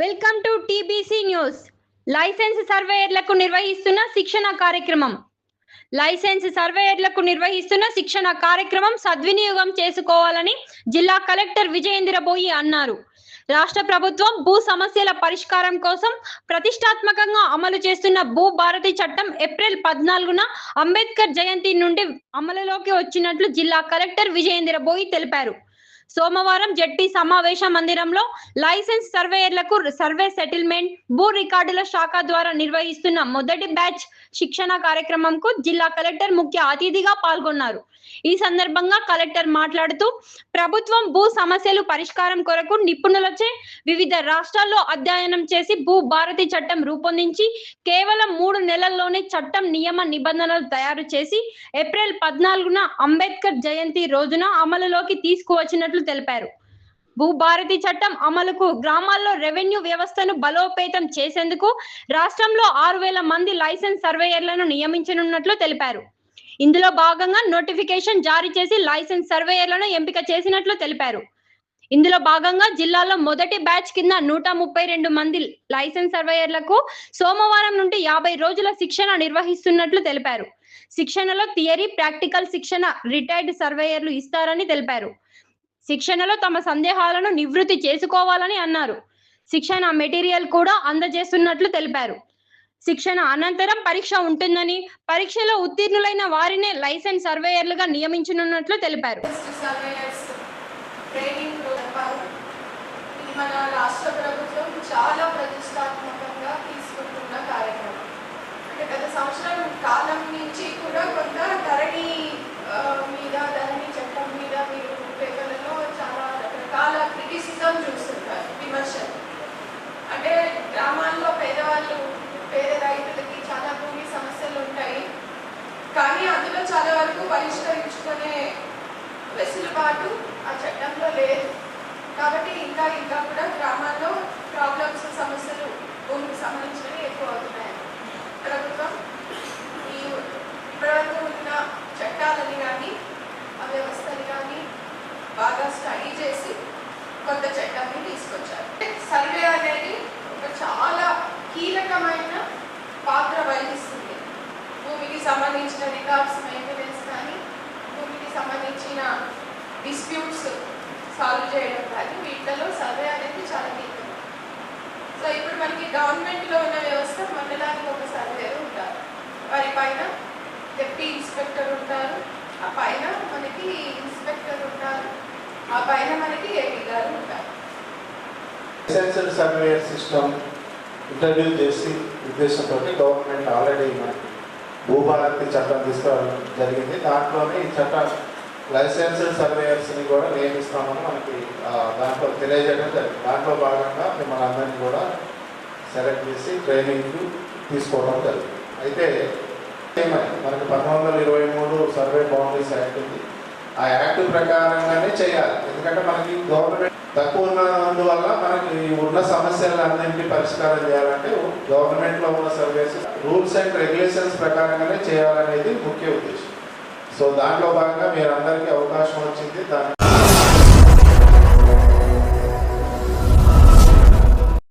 Welcome to TBC news. License సర్వేయర్లకు నిర్వహిస్తున్న శిక్షణ కార్యక్రమం సద్వినియోగం చేసుకోవాలని జిల్లా కలెక్టర్ విజయేంద్ర బోయి అన్నారు. రాష్ట్ర ప్రభుత్వం భూ సమస్యల పరిష్కారం కోసం ప్రతిష్టాత్మకంగా అమలు చేస్తున్న భూ భారతి చట్టం ఏప్రిల్ 14న అంబేద్కర్ జయంతి నుండి అమలులోకి వచ్చినట్లు జిల్లా కలెక్టర్ విజయేంద్ర బోయి తెలిపారు. సోమవారం జెడ్పీ సమావేశ మందిరంలో లైసెన్స్ సర్వేయర్లకు సర్వే సెటిల్మెంట్ భూ రికార్డుల శాఖ ద్వారా నిర్వహిస్తున్న మొదటి బ్యాచ్ శిక్షణ కార్యక్రమంకు జిల్లా కలెక్టర్ ముఖ్య అతిథిగా పాల్గొన్నారు. ఈ సందర్భంగా కలెక్టర్ మాట్లాడుతూ ప్రభుత్వం భూ సమస్యలు పరిష్కారం కొరకు నిపుణులచే వివిధ రాష్ట్రాల్లో అధ్యయనం చేసి భూ భారతి చట్టం రూపొందించి కేవలం 3 నెలల్లోనే చట్టం నియమ నిబంధనలు తయారు చేసి ఏప్రిల్ 14న అంబేద్కర్ జయంతి రోజున అమలులోకి తీసుకువచ్చినట్లు తెలిపారు. భూ భారతి చట్టం అమలుకు గ్రామాల్లో రెవెన్యూ వ్యవస్థను బలోపేతం చేసేందుకు రాష్ట్రంలో 6000 మంది లైసెన్స్ సర్వేయర్లను నియమించనున్నట్లు తెలిపారు. ఇందులో భాగంగా నోటిఫికేషన్ జారీ చేసి లైసెన్స్ సర్వేయర్లను ఎంపిక చేసినట్లు తెలిపారు. ఇందులో భాగంగా జిల్లాలో మొదటి బ్యాచ్ కింద 132 మంది లైసెన్స్ సర్వేయర్లకు సోమవారం నుండి 50 రోజుల శిక్షణ నిర్వహిస్తున్నట్లు తెలిపారు. శిక్షణలో థియరీ, ప్రాక్టికల్ శిక్షణ రిటైర్డ్ సర్వేయర్లు ఇస్తారని తెలిపారు. శిక్షణలో తమ సందేహాలను నివృత్తి చేసుకోవాలని అన్నారు. శిక్షణ మెటీరియల్ కూడా అందజేస్తున్నట్లు తెలిపారు. శిక్షణ అనంతరం పరీక్ష ఉంటుందని, పరీక్షలో ఉత్తీర్ణులైన వారినే లైసెన్స్ సర్వేయర్లుగా నియమించనున్నట్లు తెలిపారు. మన రాష్ట్ర ప్రభుత్వం చాలా ప్రతిష్టాత్మకంగా తీసుకుంటున్న కార్యక్రమం. అంటే గత సంవత్సరం కాలం నుంచి కూడా కొంత ధరణి చట్టం మీద మీరు పేపర్లలో చాలా రకరకాల క్రిటిసిజం చూస్తుంటారు, విమర్శలు. అంటే గ్రామాల్లో పేద రైతులకి చాలా భూమి సమస్యలు ఉంటాయి, కానీ అందులో చాలా వరకు పరిష్కరించుకునే వెసులుబాటు ఆ చట్టంలో లేదు. కాబట్టి ఇంకా కూడా గ్రామాల్లో ప్రాబ్లమ్స్, సమస్యలు భూమికి సంబంధించినవి ఎక్కువ అవుతున్నాయి. ప్రభుత్వం ఇప్పటివరకు ఉన్న చట్టాలని కానీ ఆ వ్యవస్థని కానీ బాగా స్టడీ చేసి కొత్త చట్టాన్ని తీసుకొచ్చారు. సర్వే అనేది ఒక చాలా కీలకమైన పాత్ర వహిస్తుంది. భూమికి సంబంధించిన రికార్డ్స్ మెయింటెనెన్స్ కానీ, భూమికి సంబంధించిన డిస్ప్యూట్స్ సాల్వ్ చేయడం కానీ, వీటిలో సర్వే అనేది చాలా కీలకం. సో ఇప్పుడు మనకి గవర్నమెంట్లో ఉన్న వ్యవస్థ, మండలానికి ఒక సర్వేయర్ ఉంటారు, వారి పైన డిప్యూటీ ఇన్స్పెక్టర్ ఉంటారు, ఆ పైన మనకి ఇన్స్పెక్టర్ ఉంటారు, ఆ పైన మనకి ఏపీ గారు ఉంటారు. ఎసెన్షియల్ సర్వేయర్ సిస్టమ్ ఇంట్రడ్యూస్ చేసి ఉద్దేశంతో గవర్నమెంట్ ఆల్రెడీ మనకి భూభారతి చట్టం తీసుకురావడం జరిగింది. దాంట్లోనే ఈ చట్టం లైసెన్స్డ్ సర్వేయర్స్ని కూడా నియమిస్తామని మనకి దాంట్లో తెలియజేయడం జరిగింది. దాంట్లో భాగంగా మిమ్మల్ని అందరినీ కూడా సెలెక్ట్ చేసి ట్రైనింగ్ తీసుకోవడం జరిగింది. అయితే మనకి 1923 సర్వే బౌండరీస్ యాక్ట్ ఉంది. ఆ యాక్ట్ ప్రకారంగానే చేయాలి. ఎందుకంటే మనకి గవర్నమెంట్ తక్కువ ఉన్నందువల్ల మనకి ఉన్న సమస్యలన్నింటినీ పరిష్కారం చేయాలంటే గవర్నమెంట్లో ఉన్న సర్వేస్ రూల్స్ అండ్ రెగ్యులేషన్స్ ప్రకారంగానే చేయాలనేది ముఖ్య ఉద్దేశం. సో దాంట్లో భాగంగా మీరు అందరికీ అవకాశం వచ్చింది. దాన్ని